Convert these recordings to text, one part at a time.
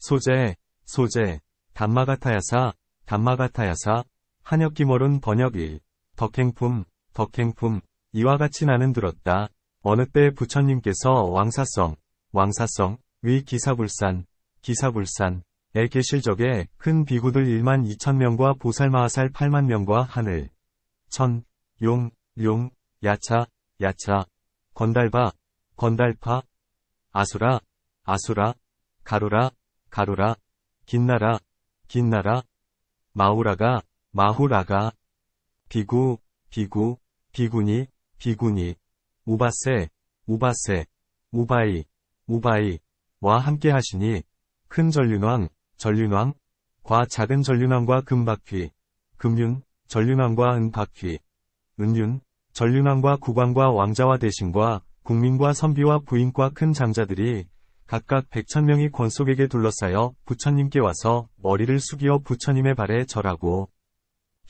소재, 소재, 담마가타야사, 담마가타야사, 한역기몰은 번역 1, 덕행품, 덕행품, 이와 같이 나는 들었다. 어느 때 부처님께서 왕사성, 왕사성, 위 기사불산, 기사불산에 계실 적에 큰 비구들 1만 2천 명과 보살마하살 8만 명과 하늘, 천, 용, 용, 야차, 야차, 건달바, 건달파, 아수라, 아수라, 가루라, 가루라, 긴나라, 긴나라, 마우라가, 마후라가, 비구, 비구, 비구니, 비구니, 우바세, 우바세, 우바이, 우바이와 함께 하시니 큰 전륜왕, 전륜왕, 과 작은 전륜왕과 금박휘, 금윤, 전륜왕과 은박휘, 은윤, 전륜왕과 국왕과 왕자와 대신과 국민과 선비와 부인과 큰 장자들이 각각 100,000명이 권속에게 둘러싸여 부처님께 와서 머리를 숙이어 부처님의 발에 절하고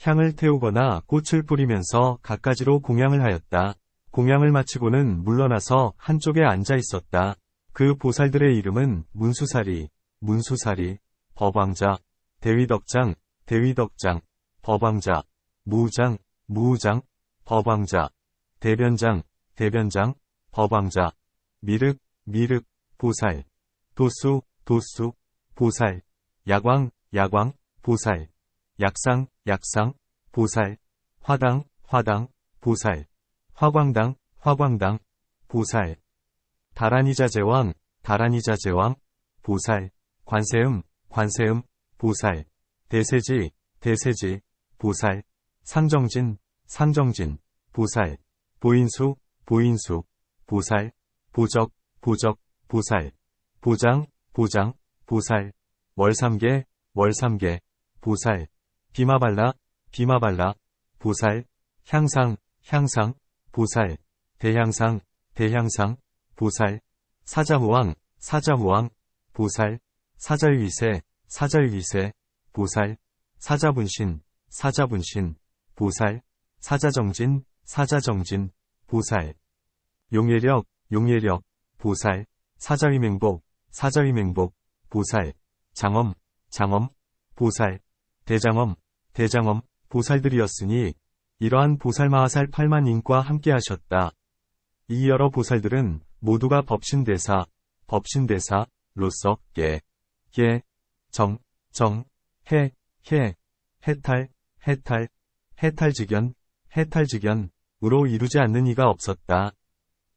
향을 태우거나 꽃을 뿌리면서 갖가지로 공양을 하였다. 공양을 마치고는 물러나서 한쪽에 앉아 있었다. 그 보살들의 이름은 문수사리, 문수사리, 법왕자, 대위덕장, 대위덕장, 법왕자, 무우장, 무우장, 법왕자, 대변장, 대변장, 법왕자, 미륵, 미륵, 보살, 도수, 도수, 보살, 야광, 야광, 보살, 약상, 약상, 보살, 화당, 화당, 보살, 화광당, 화광당, 보살, 다라니자제왕, 다라니자제왕, 보살, 관세음, 관세음, 보살, 대세지, 대세지, 보살, 상정진, 상정진, 보살, 보인수, 보인수, 보살, 보적, 보적, 보살, 보장, 보장, 보살, 월삼계, 월삼계, 보살, 비마발라, 비마발라, 보살, 향상, 향상, 보살, 대향상, 대향상, 보살, 사자후왕, 사자후왕, 보살, 사자유이세, 사자유이세, 보살, 사자분신, 사자분신, 보살, 사자정진, 사자정진, 보살, 용예력, 용예력, 보살, 사자위맹복, 사자위맹복, 보살, 장엄, 장엄, 보살, 대장엄, 대장엄, 보살들이었으니 이러한 보살마하살 8만 인과 함께 하셨다. 이 여러 보살들은 모두가 법신대사, 법신대사로서 깨, 정, 해, 해탈, 해탈, 해탈직연, 해탈직연으로 이루지 않는 이가 없었다.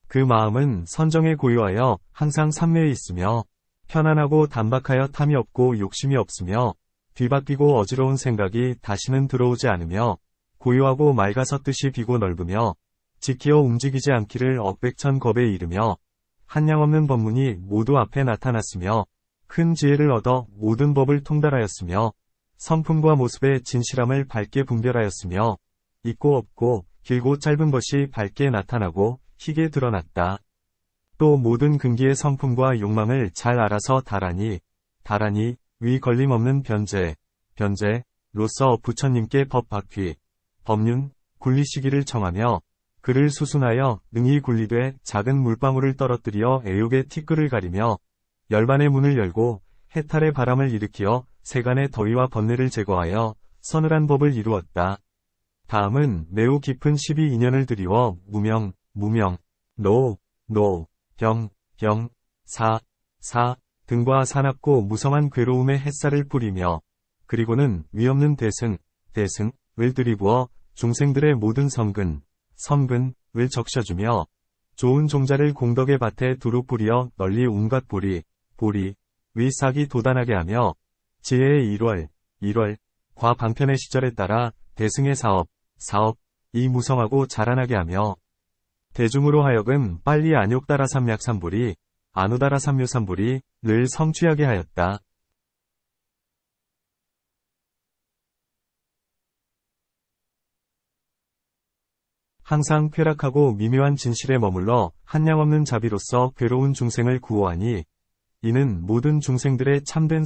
그 마음은 선정에 고요하여 항상 삼매에 있으며 편안하고 단박하여 탐이 없고 욕심이 없으며 뒤바뀌고 어지러운 생각이 다시는 들어오지 않으며 고요하고 맑아서 뜻이 비고 넓으며 지키어 움직이지 않기를 억백천겁에 이르며 한량없는 법문이 모두 앞에 나타났으며 큰 지혜를 얻어 모든 법을 통달하였으며 성품과 모습의 진실함을 밝게 분별하였으며 있고 없고 길고 짧은 것이 밝게 나타나고 희게 드러났다. 또 모든 근기의 성품과 욕망을 잘 알아서 다라니 위 걸림없는 변제로서 부처님께 법박휘, 법륜, 굴리시기를 청하며 그를 수순하여 능히 굴리되 작은 물방울을 떨어뜨려 애욕의 티끌을 가리며 열반의 문을 열고 해탈의 바람을 일으키어 세간의 더위와 번뇌를 제거하여 서늘한 법을 이루었다. 다음은 매우 깊은 12인연을 드리워 무명, 노, 병, 사 등과 사납고 무성한 괴로움의 햇살을 뿌리며 그리고는 위없는 대승을 들이부어 중생들의 모든 선근을 적셔주며 좋은 종자를 공덕의 밭에 두루 뿌리어 널리 온갖 보리, 위 싹이 돋아나게 하며 지혜의 1월, 과 방편의 시절에 따라 대승의 사업, 이 무성하고 자라나게 하며 대중으로 하여금 빨리 안욕따라 삼약삼불이, 안우따라 삼묘삼불이 를 성취하게 하였다. 항상 쾌락하고 미묘한 진실에 머물러 한량없는 자비로서 괴로운 중생을 구호하니 이는 모든 중생들의 참된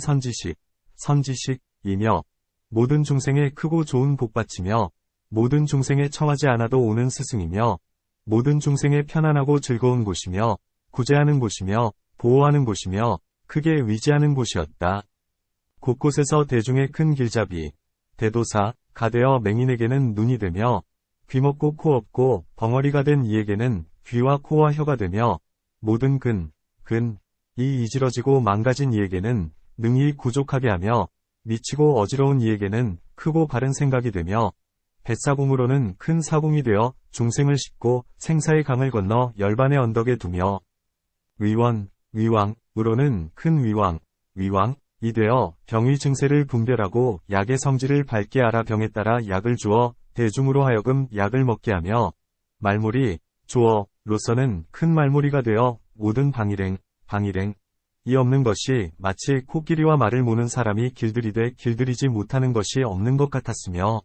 선지식이며 모든 중생의 크고 좋은 복받치며 모든 중생의 청하지 않아도 오는 스승이며 모든 중생의 편안하고 즐거운 곳이며 구제하는 곳이며 보호하는 곳이며 크게 위지하는 곳이었다. 곳곳에서 대중의 큰 길잡이, 대도사, 가되어 맹인에게는 눈이 되며, 귀먹고 코 없고 벙어리가 된 이에게는 귀와 코와 혀가 되며, 모든 이 이지러지고 망가진 이에게는 능히 구족하게 하며, 미치고 어지러운 이에게는 크고 바른 생각이 되며, 뱃사공으로는 큰 사공이 되어 중생을 싣고 생사의 강을 건너 열반의 언덕에 두며, 위왕으로는 큰 위왕이 되어 병의 증세를 분별하고 약의 성질을 밝게 알아 병에 따라 약을 주어 대중으로 하여금 약을 먹게 하며, 조어로서는 큰 말무리가 되어 모든 방일행이 없는 것이 마치 코끼리와 말을 모는 사람이 길들이되 길들이지 못하는 것이 없는 것 같았으며,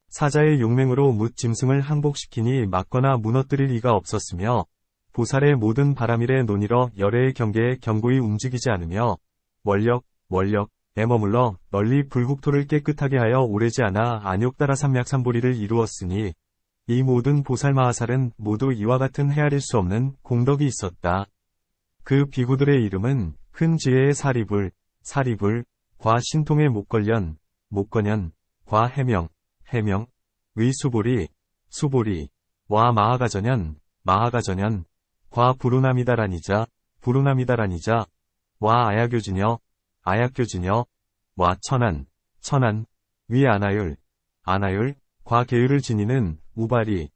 사자의 용맹으로 뭇 짐승을 항복시키니 막거나 무너뜨릴 이가 없었으며, 보살의 모든 바람일에 논이러 열애의 경계에 견고히 움직이지 않으며, 원력에 머물러 널리 불국토를 깨끗하게 하여 오래지 않아 안욕따라 삼맥삼보리를 이루었으니, 이 모든 보살마하살은 모두 이와 같은 헤아릴 수 없는 공덕이 있었다. 그 비구들의 이름은 큰 지혜의 사리불, 과 신통의 목걸련, 과 해명, 의 수보리, 와 마하가전연, 과 부루나미다라니자, 와 아야교지녀, 와 천안, 위 아나율, 과 계율을 지니는 우파리,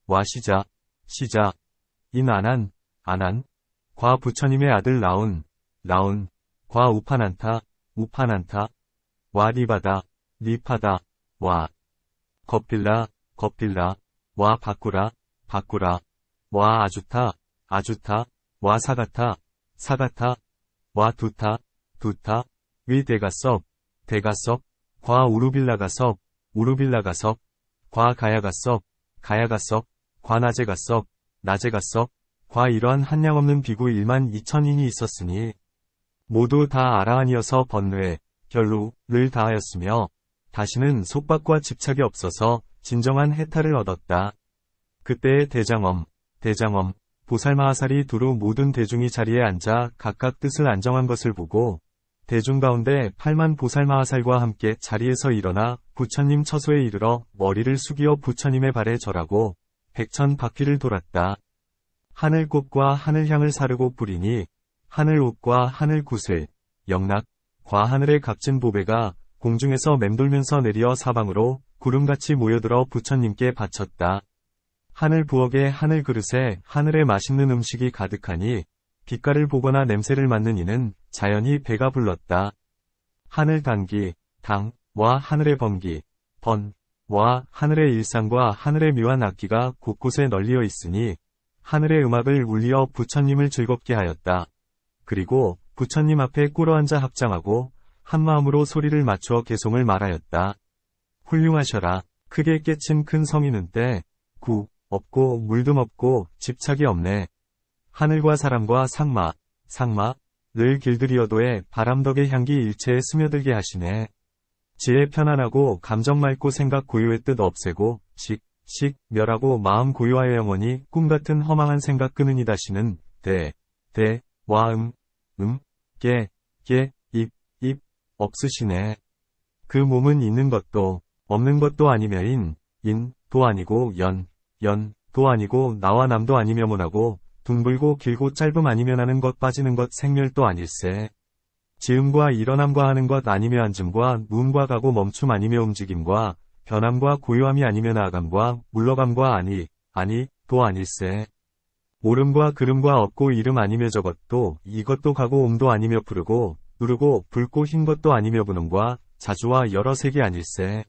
와 시자, 인 아난, 과 부처님의 아들 라운, 과 우파난타, 와 리파다, 와 겁빌라, 와 바꾸라, 와 아주타, 와 사가타, 와 두타, 위 대가섭, 과 우루빌라가섭, 과 가야가섭, 과 나제가섭, 과 이러한 한량없는 비구 12,000인이 있었으니, 모두 다 아라한이어서 번뇌, 결루를 다하였으며, 다시는 속박과 집착이 없어서 진정한 해탈을 얻었다. 그때의 대장엄, 보살마하살이 두루 모든 대중이 자리에 앉아 각각 뜻을 안정한 것을 보고, 대중 가운데 8만 보살마하살과 함께 자리에서 일어나 부처님 처소에 이르러 머리를 숙이어 부처님의 발에 절하고 100,000바퀴를 돌았다. 하늘꽃과 하늘향을 사르고 뿌리니 하늘옷과 하늘굿을, 영락과 하늘의 값진 보배가 공중에서 맴돌면서 내리어 사방으로 구름같이 모여들어 부처님께 바쳤다. 하늘 부엌에 하늘 그릇에 하늘의 맛있는 음식이 가득하니 빛깔을 보거나 냄새를 맡는 이는 자연히 배가 불렀다. 하늘 당기, 와 하늘의 번기, 와 하늘의 일상과 하늘의 묘한 악기가 곳곳에 널리어 있으니 하늘의 음악을 울리어 부처님을 즐겁게 하였다. 그리고 부처님 앞에 꿇어앉아 합장하고 한마음으로 소리를 맞추어 개송을 말하였다. 훌륭하셔라. 크게 깨친 큰 성인은 때, 없고 물듬 없고 집착이 없네. 하늘과 사람과 상마를 길들이어도에 바람덕의 향기 일체에 스며들게 하시네. 지혜 편안하고 감정 맑고 생각 고요의 뜻 없애고 멸하고 마음 고요하여 영원히 꿈같은 허망한 생각 끄느니다시는 와 입 없으시네. 그 몸은 있는 것도 없는 것도 아니며 인도 아니고 연도 아니고 나와 남도 아니며 모나고 둥글고 길고 짧음 아니며 나는 것 빠지는 것 생멸도 아닐세. 지음과 일어남과 하는 것 아니며 앉음과 누움과 가고 멈춤 아니며 움직임과 변함과 고요함이 아니며 나아감과 물러감과 아니도 아닐세. 오름과 그름과 없고 이름 아니며 저것도 이것도 가고 옴도 아니며 푸르고 누르고 붉고 흰 것도 아니며 분홍과 자주와 여러 색이 아닐세.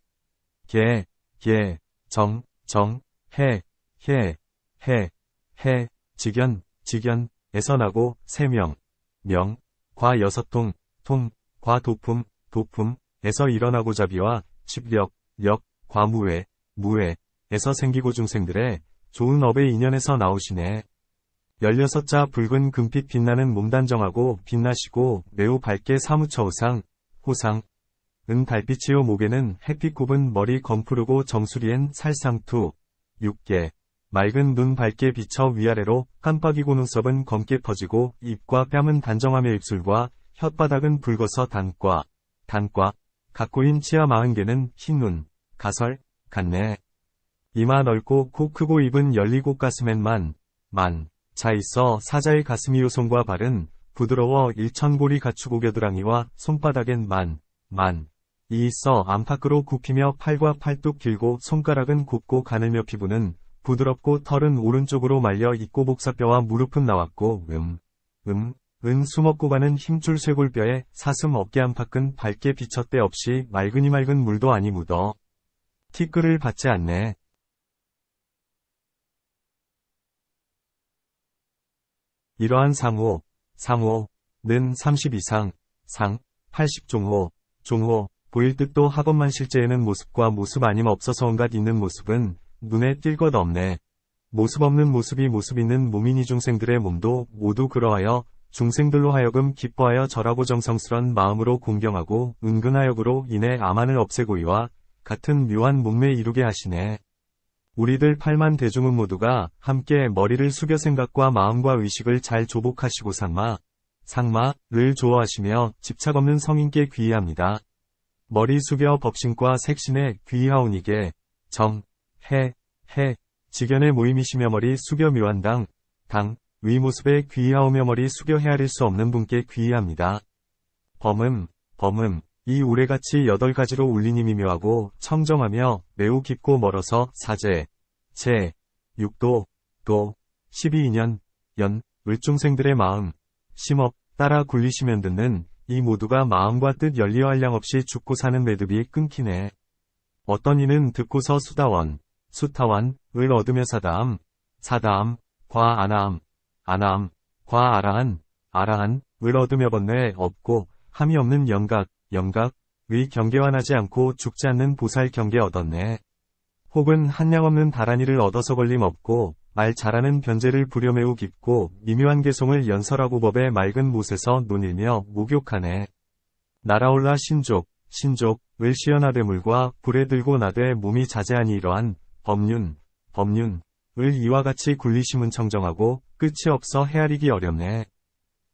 직연에서 나고 세명, 과 여섯통, 과 도품에서 일어나고 자비와 과 무에에서 생기고 중생들의 좋은 업의 인연에서 나오시네. 16자 붉은 금빛 빛나는 몸 단정하고 빛나시고 매우 밝게 사무처 호상은 달빛이요 목에는 햇빛 굽은 머리 검푸르고 정수리엔 살상투, 맑은 눈 밝게 비쳐 위아래로 깜빡이고 눈썹은 검게 퍼지고 입과 뺨은 단정하며 입술과 혓바닥은 붉어서 단과 각고인 치아 40개는 흰눈, 가설, 같네. 이마 넓고 코 크고 입은 열리고 가슴엔 자 있어 사자의 가슴이 요손과 발은 부드러워 일천고리 갖추고 겨드랑이와 손바닥엔 이 있어 안팎으로 굽히며 팔과 팔뚝 길고 손가락은 곱고 가늘며 피부는 부드럽고 털은 오른쪽으로 말려 있고 복사뼈와 무릎은 나왔고 수먹고 가는 힘줄 쇄골뼈에 사슴 어깨 안팎은 밝게 비쳤대 없이 맑은 물도 아니 묻어 티끌을 받지 않네. 이러한 상호는 30 이상, 80종호, 보일 듯도 하건만 실제에는 모습과 모습 아님 없어서 온갖 있는 모습은 눈에 띌 것 없네. 모습 없는 모습이 모습 있는 몸이니 중생들의 몸도 모두 그러하여 중생들로 하여금 기뻐하여 절하고 정성스런 마음으로 공경하고 은근하역으로 인해 암환을 없애고 이와 같은 묘한 몸매 이루게 하시네. 우리들 8만 대중은 모두가 함께 머리를 숙여 생각과 마음과 의식을 잘 조복하시고 상마를 좋아하시며 집착 없는 성인께 귀의합니다. 머리 숙여 법신과 색신에 귀의하오니게 직연의 모임이시며 머리 숙여 묘한 위 모습에 귀의하오며 머리 숙여 헤아릴 수 없는 분께 귀의합니다. 범음, 이 우레같이 8가지로 울리님이 묘하고 청정하며 매우 깊고 멀어서 사제, 육도, 12인연, 을중생들의 마음, 심업, 따라 굴리시면 듣는 이 모두가 마음과 뜻 연리와 한량 없이 죽고 사는 매듭이 끊기네. 어떤 이는 듣고서 수타완, 을 얻으며 사다함, 과 아나함, 과 아라한, 을 얻으며 번뇌 없고 함이 없는 영각의 경계환하지 않고 죽지 않는 보살 경계 얻었네. 혹은 한량 없는 다란이를 얻어서 걸림 없고 말 잘하는 변제를 부려 매우 깊고 미묘한 개송을 연설하고 법의 맑은 못에서 논일며 목욕하네. 날아올라 신족을 시연하되 물과 불에 들고 나되 몸이 자제하니 이러한 법륜을 이와 같이 굴리심은 청정하고 끝이 없어 헤아리기 어렵네.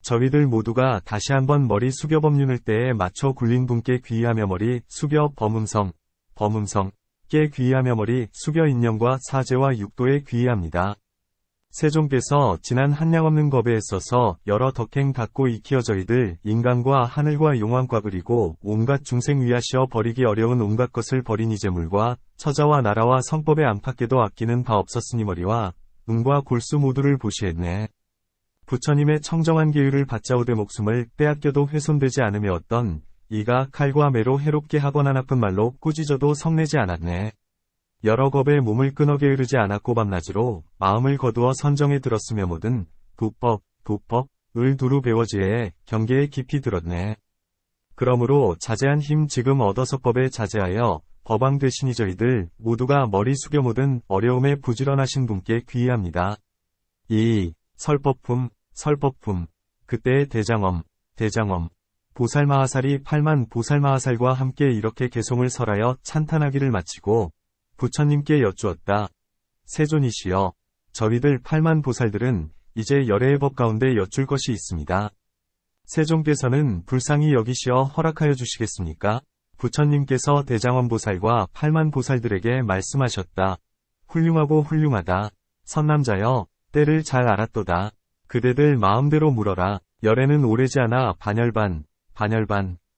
저희들 모두가 다시 한번 머리 숙여 법륜을 때에 맞춰 굴린 분께 귀의하며 머리 숙여 범음성께 귀의하며 머리 숙여 인연과 사제와 육도에 귀의합니다. 세종께서 지난 한량 없는 법에 있어서 여러 덕행 갖고 익히어 저희들 인간과 하늘과 용왕과 그리고 온갖 중생 위하시어 버리기 어려운 온갖 것을 버린 이재물과 처자와 나라와 성법의 안팎에도 아끼는 바 없었으니 머리와 은과 골수 모두를 보시했네. 부처님의 청정한 계율을 받자오되 목숨을 빼앗겨도 훼손되지 않으며 어떤 이가 칼과 매로 해롭게 하거나 나쁜 말로 꾸짖어도 성내지 않았네. 여러 겁에 몸을 끊어 게으르지 않았고 밤낮으로 마음을 거두어 선정에 들었으며 모든 도법을 두루 배워지에 경계에 깊이 들었네. 그러므로 자제한 힘 지금 얻어서 법에 자제하여 법왕 되시니 저희들 모두가 머리 숙여 모든 어려움에 부지런하신 분께 귀의합니다. 이 설법품 그때의 대장엄 보살마하살이 8만 보살마하살과 함께 이렇게 개송을 설하여 찬탄하기를 마치고 부처님께 여쭈었다. 세존이시여, 저희들 8만 보살들은 이제 열애의 법 가운데 여쭐 것이 있습니다. 세종께서는 불쌍히 여기시어 허락하여 주시겠습니까? 부처님께서 대장엄 보살과 8만 보살들에게 말씀하셨다. 훌륭하고 훌륭하다. 선남자여, 때를 잘 알았도다. 그대들 마음대로 물어라. 열애는 오래지 않아 반열반,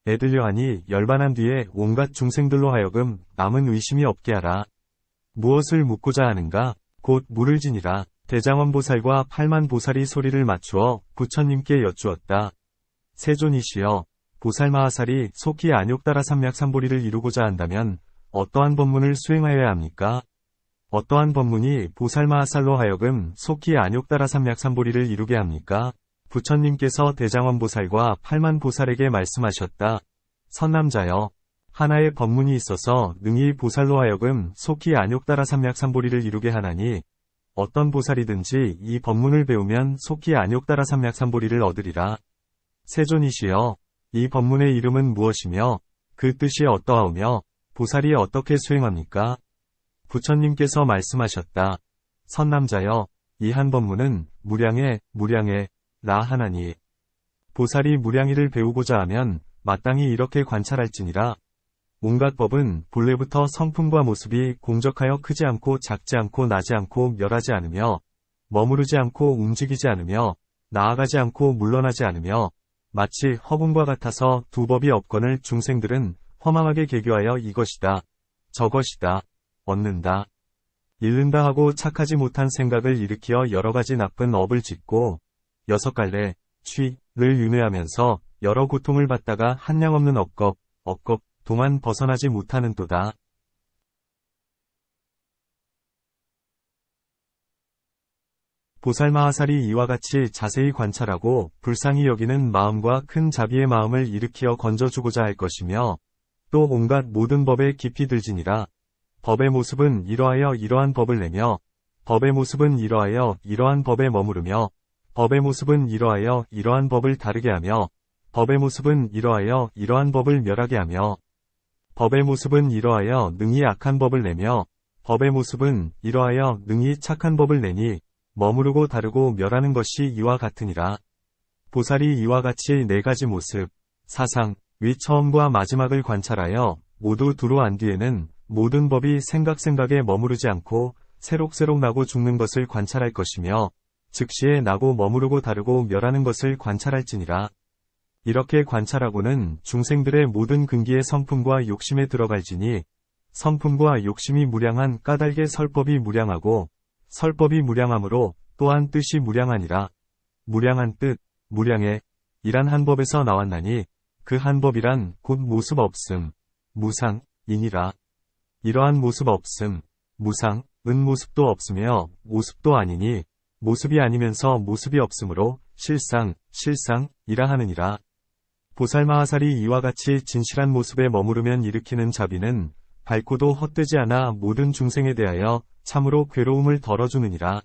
애들려 하니 열반한 뒤에 온갖 중생들로 하여금 남은 의심이 없게 하라. 무엇을 묻고자 하는가? 곧 물을 지니라. 대장엄 보살과 8만 보살이 소리를 맞추어 부처님께 여쭈었다. 세존이시여, 보살마하살이 속히 안욕따라 삼략삼보리를 이루고자 한다면 어떠한 법문을 수행하여야 합니까? 어떠한 법문이 보살마하살로 하여금 속히 안욕따라 삼략삼보리를 이루게 합니까? 부처님께서 대장엄 보살과 8만 보살에게 말씀하셨다. 선남자여, 하나의 법문이 있어서 능히 보살로 하여금 속히 안욕따라 삼략삼보리를 이루게 하나니 어떤 보살이든지 이 법문을 배우면 속히 안욕따라 삼략삼보리를 얻으리라. 세존이시여, 이 법문의 이름은 무엇이며 그 뜻이 어떠하오며 보살이 어떻게 수행합니까? 부처님께서 말씀하셨다. 선남자여, 이 한 법문은 무량해, 무량해, 라 하나니. 보살이 무량의를 배우고자 하면 마땅히 이렇게 관찰할지니라. 온갖 법은 본래부터 성품과 모습이 공적하여 크지 않고 작지 않고 나지 않고 멸하지 않으며 머무르지 않고 움직이지 않으며 나아가지 않고 물러나지 않으며 마치 허공과 같아서 두 법이 없거늘 중생들은 허망하게 개교하여 이것이다, 저것이다, 얻는다, 잃는다 하고 착하지 못한 생각을 일으키어 여러가지 나쁜 업을 짓고 여섯 갈래, 취를 윤회하면서 여러 고통을 받다가 한량없는 업겁 동안 벗어나지 못하는도다. 보살마하살이 이와 같이 자세히 관찰하고 불쌍히 여기는 마음과 큰 자비의 마음을 일으키어 건져주고자 할 것이며 또 온갖 모든 법에 깊이 들지니라. 법의 모습은 이러하여 이러한 법을 내며 법의 모습은 이러하여 이러한 법에 머무르며 법의 모습은 이러하여 이러한 법을 다르게 하며 법의 모습은 이러하여 이러한 법을 멸하게 하며 법의 모습은 이러하여 능히 악한 법을 내며 법의 모습은 이러하여 능히 착한 법을 내니 머무르고 다르고 멸하는 것이 이와 같으니라. 보살이 이와 같이 네 가지 모습, 사상, 위 처음과 마지막을 관찰하여 모두 두루한 뒤에는 모든 법이 생각에 머무르지 않고 새록새록 나고 죽는 것을 관찰할 것이며 즉시에 나고 머무르고 다르고 멸하는 것을 관찰할지니라. 이렇게 관찰하고는 중생들의 모든 근기의 성품과 욕심에 들어갈지니 성품과 욕심이 무량한 까닭의 설법이 무량하고 설법이 무량하므로 또한 뜻이 무량하니라. 무량한 뜻, 무량해, 이란 한 법에서 나왔나니 그 한 법이란 곧 모습 없음, 무상, 이니라. 이러한 모습 없음, 무상, 은 모습도 없으며 모습도 아니니 모습이 아니면서 모습이 없으므로 실상, 이라 하느니라. 보살마하살이 이와 같이 진실한 모습에 머무르면 일으키는 자비는 밝고도 헛되지 않아 모든 중생에 대하여 참으로 괴로움을 덜어주느니라.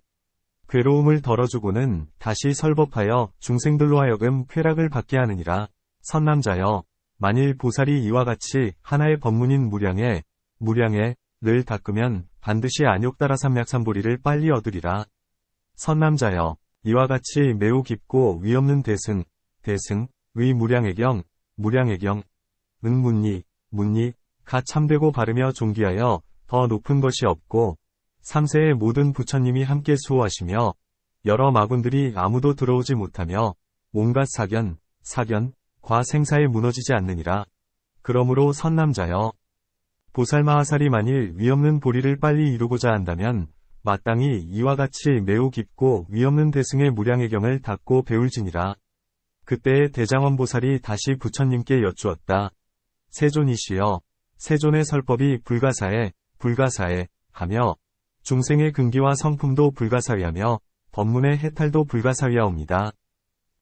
괴로움을 덜어주고는 다시 설법하여 중생들로 하여금 쾌락을 받게 하느니라. 선남자여, 만일 보살이 이와 같이 하나의 법문인 무량해를 닦으면 반드시 안욕따라삼약삼보리를 빨리 얻으리라. 선남자여, 이와 같이 매우 깊고 위없는 대승, 의 무량해경, 문니, 가 참되고 바르며 존귀하여 더 높은 것이 없고 삼세의 모든 부처님이 함께 수호하시며 여러 마군들이 아무도 들어오지 못하며 온갖 사견, 과 생사에 무너지지 않느니라. 그러므로 선남자여, 보살마하살이 만일 위없는 보리를 빨리 이루고자 한다면 마땅히 이와 같이 매우 깊고 위없는 대승의 무량해경을 닦고 배울지니라. 그때의 대장원보살이 다시 부처님께 여쭈었다. 세존이시여, 세존의 설법이 불가사해 하며 중생의 근기와 성품도 불가사위하며 법문의 해탈도 불가사위하옵니다.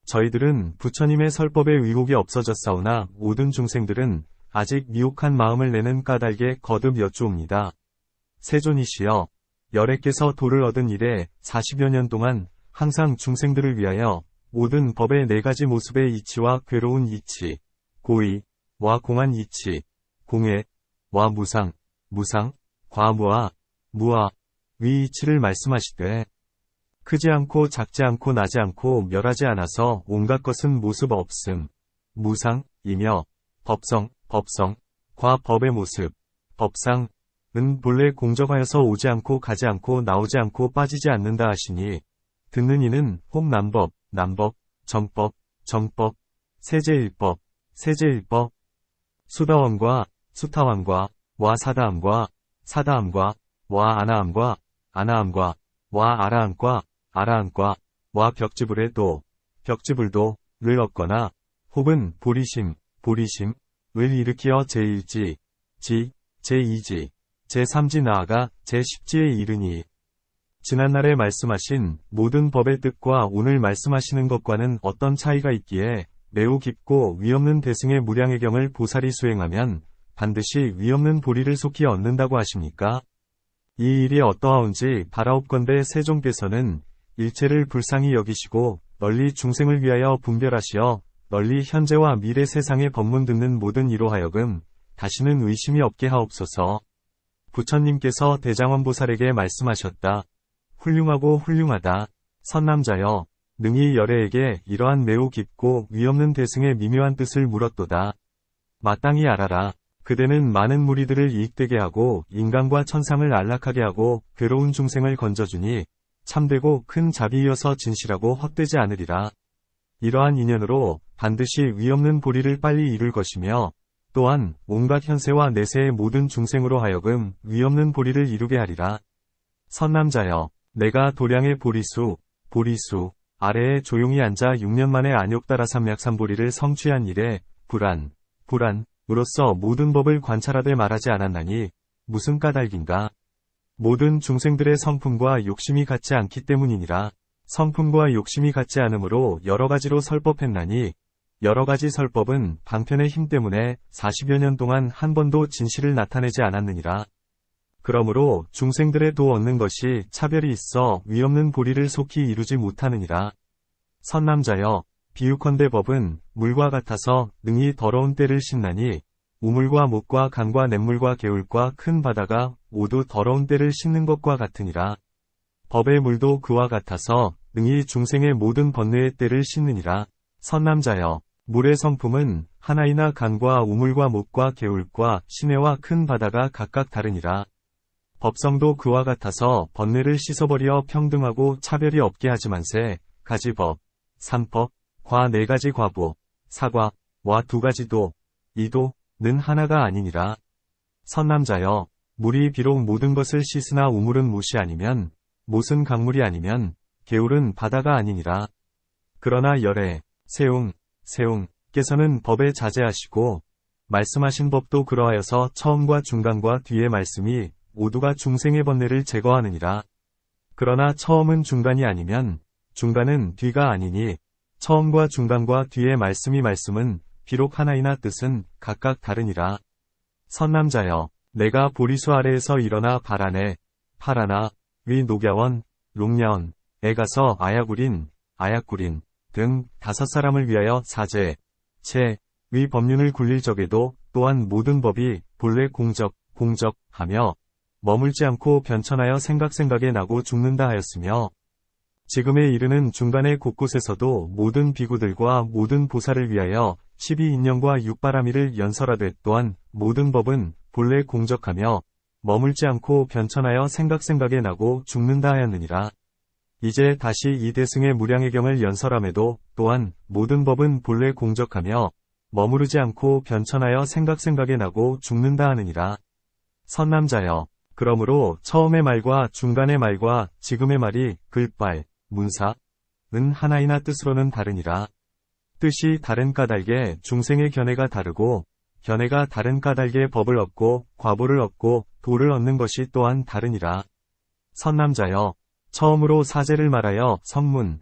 저희들은 부처님의 설법에 의혹이 없어졌사오나 모든 중생들은 아직 미혹한 마음을 내는 까닭에 거듭 여쭈옵니다. 세존이시여, 열애께서 도를 얻은 이래 40여 년 동안 항상 중생들을 위하여 모든 법의 네 가지 모습의 이치와 괴로운 이치, 고의와 공한 이치, 공해와 무상, 과무와 무아, 위 이치를 말씀하시되 크지 않고 작지 않고 나지 않고 멸하지 않아서 온갖 것은 모습 없음, 무상이며 법성, 과 법의 모습, 법상, 은 본래 공적하여서 오지 않고 가지 않고 나오지 않고 빠지지 않는다 하시니 듣는 이는 혹 남법, 정법, 세제일법, 수다원과 수타원과 와 사다함과 와 아나함과 와 아라함과 와 벽지불도를 얻거나 혹은 보리심을 일으키어 제1지, 제2지, 제3지 나아가 제10지에 이르니 지난날에 말씀하신 모든 법의 뜻과 오늘 말씀하시는 것과는 어떤 차이가 있기에 매우 깊고 위없는 대승의 무량해경을 보살이 수행하면 반드시 위없는 보리를 속히 얻는다고 하십니까? 이 일이 어떠하온지 바라옵건대 세종께서는 일체를 불쌍히 여기시고 널리 중생을 위하여 분별하시어 널리 현재와 미래 세상의 법문 듣는 모든 이로 하여금 다시는 의심이 없게 하옵소서. 부처님께서 대장원보살에게 말씀하셨다. 훌륭하고 훌륭하다. 선남자여, 능히 열애에게 이러한 매우 깊고 위없는 대승의 미묘한 뜻을 물었도다. 마땅히 알아라. 그대는 많은 무리들을 이익되게 하고 인간과 천상을 안락하게 하고 괴로운 중생을 건져주니 참되고 큰 자비이어서 진실하고 헛되지 않으리라. 이러한 인연으로 반드시 위없는 보리를 빨리 이룰 것이며 또한 온갖 현세와 내세의 모든 중생으로 하여금 위없는 보리를 이루게 하리라. 선남자여, 내가 도량의 보리수 아래에 조용히 앉아 6년 만에 안욕다라삼약삼보리를 성취한 일에 불안으로서 모든 법을 관찰하되 말하지 않았나니 무슨 까닭인가. 모든 중생들의 성품과 욕심이 같지 않기 때문이니라. 성품과 욕심이 같지 않으므로 여러 가지로 설법했나니 여러 가지 설법은 방편의 힘 때문에 40여 년 동안 한 번도 진실을 나타내지 않았느니라. 그러므로 중생들의 도 얻는 것이 차별이 있어 위없는 보리를 속히 이루지 못하느니라. 선남자여, 비유컨대 법은 물과 같아서 능히 더러운 때를 씻나니 우물과 못과 강과 냇물과 개울과 큰 바다가 모두 더러운 때를 씻는 것과 같으니라. 법의 물도 그와 같아서 능히 중생의 모든 번뇌의 때를 씻느니라. 선남자여, 물의 성품은 하나이나 강과 우물과 못과 개울과 시내와 큰 바다가 각각 다르니라. 법성도 그와 같아서 번뇌를 씻어버려 평등하고 차별이 없게 하지만세 가지법, 삼법, 과 4가지 과보, 사과와 2가지 도, 이도는 하나가 아니니라. 선남자여, 물이 비록 모든 것을 씻으나 우물은 못이 아니면 못은 강물이 아니면 개울은 바다가 아니니라. 그러나 열애, 세웅께서는 법에 자제하시고 말씀하신 법도 그러하여서 처음과 중간과 뒤의 말씀이 모두가 중생의 번뇌를 제거하느니라. 그러나 처음은 중간이 아니면 중간은 뒤가 아니니 처음과 중간과 뒤의 말씀은 비록 하나이나 뜻은 각각 다르니라. 선남자여, 내가 보리수 아래에서 일어나 파라나, 위 녹야원, 롱야원에 가서 아야구린 등 5사람을 위하여 사제, 위 법륜을 굴릴 적에도 또한 모든 법이 본래 공적하며 머물지 않고 변천하여 생각에 나고 죽는다 하였으며 지금에 이르는 중간의 곳곳에서도 모든 비구들과 모든 보살을 위하여 12인연과 6바라미를 연설하되 또한 모든 법은 본래 공적하며 머물지 않고 변천하여 생각에 나고 죽는다 하였느니라. 이제 다시 이 대승의 무량의경을 연설함에도 또한 모든 법은 본래 공적하며 머무르지 않고 변천하여 생각에 나고 죽는다 하느니라. 선남자여, 그러므로 처음의 말과 중간의 말과 지금의 말이 글발, 문사은 하나이나 뜻으로는 다르니라. 뜻이 다른 까닭에 중생의 견해가 다르고 견해가 다른 까닭에 법을 얻고 과보를 얻고 도를 얻는 것이 또한 다르니라. 선남자여, 처음으로 사제를 말하여 성문,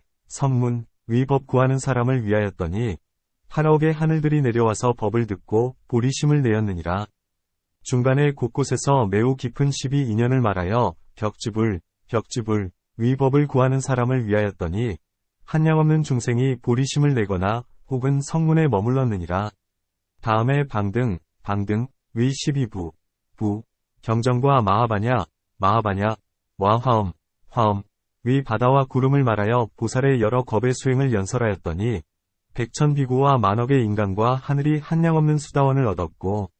위 법 구하는 사람을 위하였더니 8억의 하늘들이 내려와서 법을 듣고 보리심을 내었느니라. 중간에 곳곳에서 매우 깊은 12인연을 말하여 벽지불, 위 법을 구하는 사람을 위하였더니 한량없는 중생이 보리심을 내거나 혹은 성문에 머물렀느니라. 다음에 방등, 위 12부, 경정과 마하바냐, 와 화엄, 위 바다와 구름을 말하여 보살의 여러 겁의 수행을 연설하였더니 백천비구와 만억의 인간과 하늘이 한량없는 수다원을 얻었고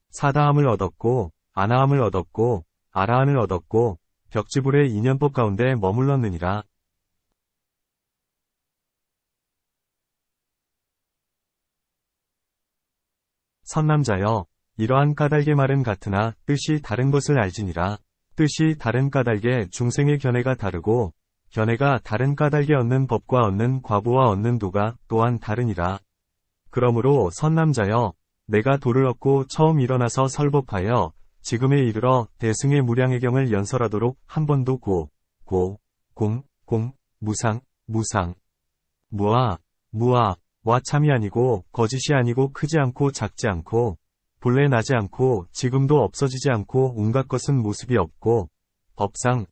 사다함을 얻었고 아나함을 얻었고 아라한을 얻었고 벽지불의 인연법 가운데 머물렀느니라. 선남자여, 이러한 까닭의 말은 같으나 뜻이 다른 것을 알지니라. 뜻이 다른 까닭에 중생의 견해가 다르고 견해가 다른 까닭에 얻는 법과 얻는 과보와 얻는 도가 또한 다르니라. 그러므로 선남자여, 내가 도를 얻고 처음 일어나서 설법하여 지금에 이르러 대승의 무량의경을 연설하도록 한 번도 무상, 무아, 참이 아니고 거짓이 아니고 크지 않고 작지 않고 본래 나지 않고 지금도 없어지지 않고 온갖 것은 모습이 없고 법상,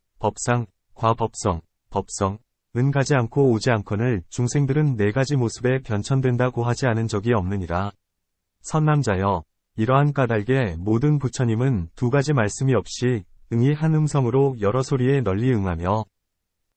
법성은 가지 않고 오지 않거늘 중생들은 4가지 모습에 변천된다고 하지 않은 적이 없느니라. 선남자여, 이러한 까닭에 모든 부처님은 2가지 말씀이 없이 응이 한 음성으로 여러 소리에 널리 응하며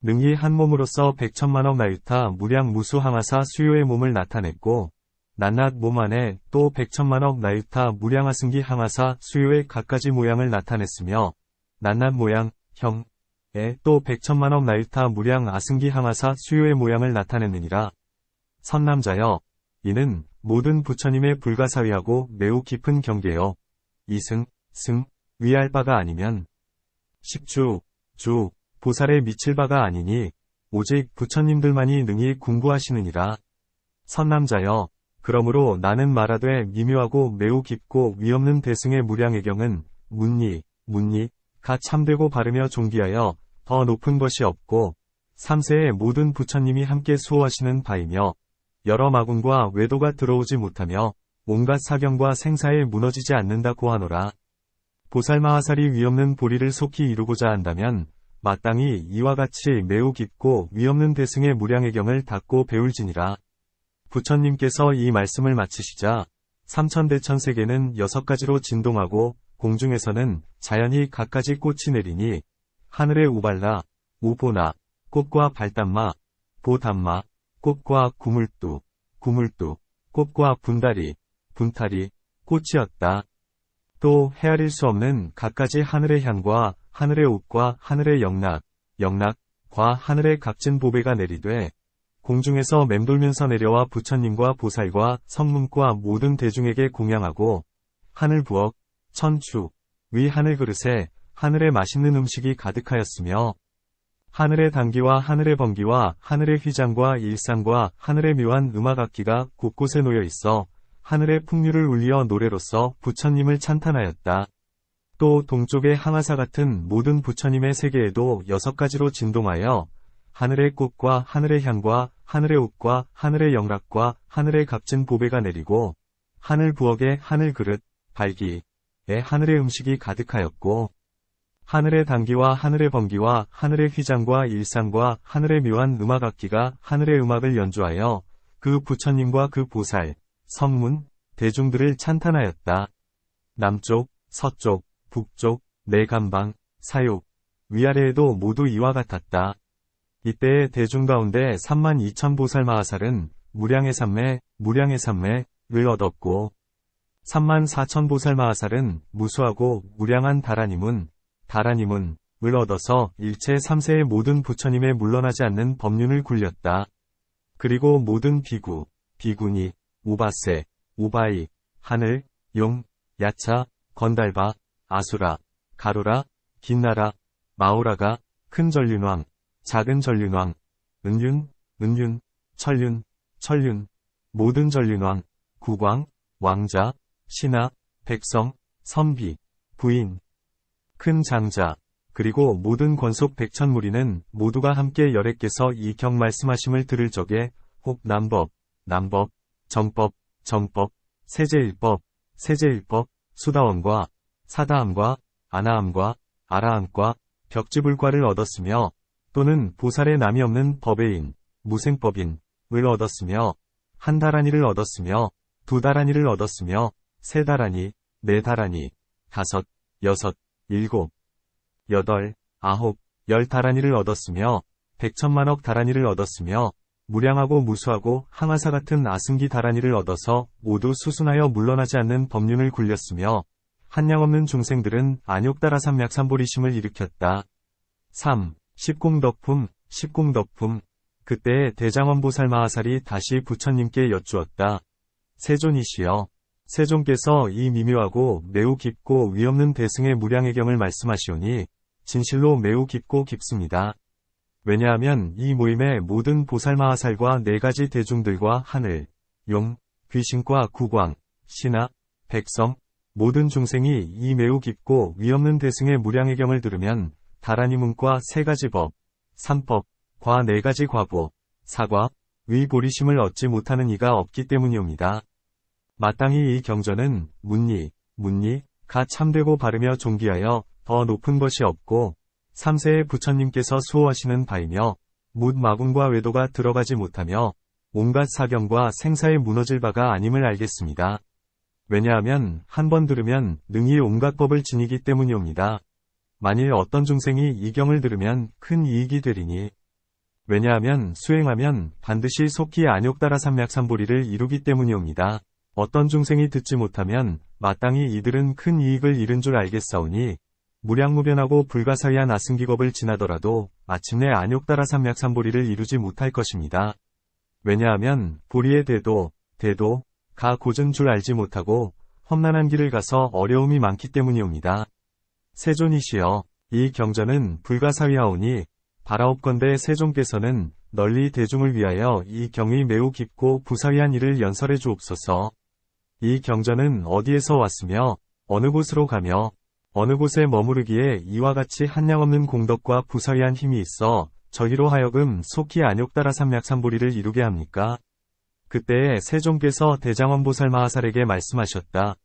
능히 한 몸으로서 백천만억 나유타 무량 무수 항하사 수요의 몸을 나타냈고, 낱낱 몸 안에 또 백천만억 나유타 무량하승기 항하사 수요의 갖가지 모양을 나타냈으며, 낱낱 모양, 형에 또 백천만억 나유타 무량 아승기 항하사 수요의 모양을 나타냈느니라. 선남자여, 이는 모든 부처님의 불가사위하고 매우 깊은 경계여, 이승, 승, 위할 바가 아니면, 십주, 주, 보살에 미칠 바가 아니니, 오직 부처님들만이 능히 공부하시느니라. 선남자여, 그러므로 나는 말하되 미묘하고 매우 깊고 위없는 대승의 무량의경은 문리, 가 참되고 바르며 존귀하여 더 높은 것이 없고, 삼세의 모든 부처님이 함께 수호하시는 바이며, 여러 마군과 외도가 들어오지 못하며, 온갖 사경과 생사에 무너지지 않는다고 하노라. 보살마하살이 위없는 보리를 속히 이루고자 한다면, 마땅히 이와 같이 매우 깊고 위없는 대승의 무량의경을 닫고 배울지니라. 부처님께서 이 말씀을 마치시자, 삼천대천세계는 6가지로 진동하고, 공중에서는 자연히 갖가지 꽃이 내리니, 하늘의 우발라, 우보나, 꽃과 발단마, 보단마, 꽃과 구물두, 꽃과 분다리, 분타리, 꽃이었다. 또 헤아릴 수 없는 갖가지 하늘의 향과 하늘의 옷과 하늘의 영락과 하늘의 값진 보배가 내리되, 공중에서 맴돌면서 내려와 부처님과 보살과 성문과 모든 대중에게 공양하고, 하늘 부엌, 천추, 위 하늘 그릇에 하늘의 맛있는 음식이 가득하였으며, 하늘의 단기와 하늘의 번기와 하늘의 휘장과 일상과 하늘의 묘한 음악악기가 곳곳에 놓여 있어 하늘의 풍류를 울려 노래로서 부처님을 찬탄하였다. 또 동쪽의 항아사 같은 모든 부처님의 세계에도 6가지로 진동하여 하늘의 꽃과 하늘의 향과 하늘의 옷과 하늘의 영락과 하늘의 값진 보배가 내리고, 하늘 부엌에 하늘 그릇, 발기에 하늘의 음식이 가득하였고, 하늘의 단기와 하늘의 번기와 하늘의 휘장과 일상과 하늘의 묘한 음악악기가 하늘의 음악을 연주하여 그 부처님과 그 보살, 성문, 대중들을 찬탄하였다. 남쪽, 서쪽, 북쪽, 내간방, 사욕, 위아래에도 모두 이와 같았다. 이때의 대중 가운데 32,000보살마하살은 무량의 삼매를 얻었고, 34,000보살마하살은 무수하고 무량한 다라니문을 얻어서 일체 3세의 모든 부처님의 물러나지 않는 법륜을 굴렸다. 그리고 모든 비구, 비구니, 우바세, 우바이, 하늘, 용, 야차, 건달바, 아수라, 가루라, 긴나라, 마오라가, 큰 전륜왕, 작은 전륜왕, 은륜, 천륜, 모든 전륜왕, 국왕, 왕자, 신하, 백성, 선비, 부인, 큰 장자, 그리고 모든 권속 백천무리는 모두가 함께 열애께서 이 경 말씀하심을 들을 적에 혹 남법, 정법, 세제일법, 수다원과 사다함과 아나함과 아라함과 벽지불과를 얻었으며, 또는 보살의 남이 없는 법의인, 무생법인을 얻었으며, 한 다라니를 얻었으며, 두 다라니를 얻었으며, 세 다라니, 네 다라니, 다섯, 여섯, 일곱, 여덟, 아홉, 열 다라니를 얻었으며, 백천만억 다라니를 얻었으며, 무량하고 무수하고 항아사 같은 아승기 다라니를 얻어서 모두 수순하여 물러나지 않는 법륜을 굴렸으며, 한량없는 중생들은 안욕다라삼약삼보리심을 일으켰다. 3. 십공덕품. 그때의 대장원보살마하살이 다시 부처님께 여쭈었다. 세존이시여, 세존께서 이 미묘하고 매우 깊고 위없는 대승의 무량의경을 말씀하시오니 진실로 매우 깊고 깊습니다. 왜냐하면 이 모임의 모든 보살마하살과 4가지 대중들과 하늘, 용, 귀신과 국왕, 신하, 백성, 모든 중생이 이 매우 깊고 위없는 대승의 무량의경을 들으면 다라니문과 3가지 법, 3법과 4가지 과보, 사과, 위보리심을 얻지 못하는 이가 없기 때문이옵니다. 마땅히 이 경전은 문리가 참되고 바르며 존귀하여 더 높은 것이 없고, 3세의 부처님께서 수호하시는 바이며, 묻 마군과 외도가 들어가지 못하며 온갖 사경과 생사에 무너질 바가 아님을 알겠습니다. 왜냐하면 한 번 들으면 능히 온갖 법을 지니기 때문이옵니다. 만일 어떤 중생이 이 경을 들으면 큰 이익이 되리니 왜냐하면 수행하면 반드시 속히 안욕따라 삼약삼보리를 이루기 때문이옵니다. 어떤 중생이 듣지 못하면 마땅히 이들은 큰 이익을 잃은 줄 알겠사오니 무량무변하고 불가사의한 아승기겁을 지나더라도 마침내 안욕따라 삼약삼보리를 이루지 못할 것입니다. 왜냐하면 보리의 대도가 고전 줄 알지 못하고 험난한 길을 가서 어려움이 많기 때문이옵니다. 세존이시여, 이 경전은 불가사의하오니 바라옵건대 세존께서는 널리 대중을 위하여 이 경이 매우 깊고 부사의한 일을 연설해 주옵소서. 이 경전은 어디에서 왔으며 어느 곳으로 가며 어느 곳에 머무르기에 이와 같이 한량없는 공덕과 부사의한 힘이 있어 저희로 하여금 속히 안욕따라 삼약삼보리를 이루게 합니까? 그때에 세종께서 대장원보살 마하살에게 말씀하셨다.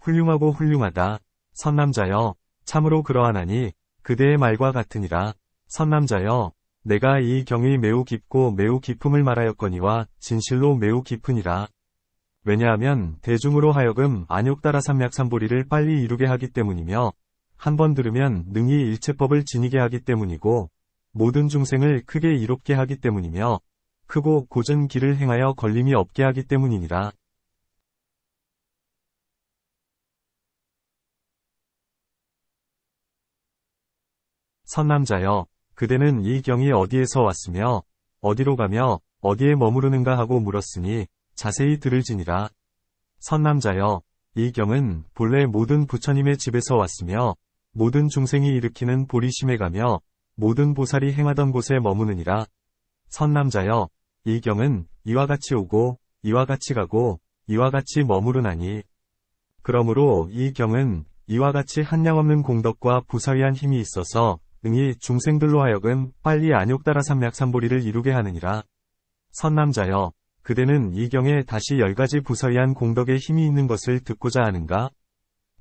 훌륭하고 훌륭하다. 선남자여, 참으로 그러하나니 그대의 말과 같으니라. 선남자여, 내가 이 경이 매우 깊고 매우 깊음을 말하였거니와 진실로 매우 깊으니라. 왜냐하면 대중으로 하여금 안욕따라 삼약삼보리를 빨리 이루게 하기 때문이며 한 번 들으면 능히 일체법을 지니게 하기 때문이고 모든 중생을 크게 이롭게 하기 때문이며 크고 고전 길을 행하여 걸림이 없게 하기 때문이니라. 선남자여, 그대는 이 경이 어디에서 왔으며 어디로 가며 어디에 머무르는가 하고 물었으니 자세히 들을지니라. 선남자여, 이 경은 본래 모든 부처님의 집에서 왔으며 모든 중생이 일으키는 보리심에 가며 모든 보살이 행하던 곳에 머무느니라. 선남자여, 이 경은 이와 같이 오고 이와 같이 가고 이와 같이 머무르나니 그러므로 이 경은 이와 같이 한량없는 공덕과 부사의한 힘이 있어서 능히 중생들로 하여금 빨리 안욕따라 삼약삼보리를 이루게 하느니라. 선남자여, 그대는 이 경에 다시 10가지 부사의한 공덕의 힘이 있는 것을 듣고자 하는가?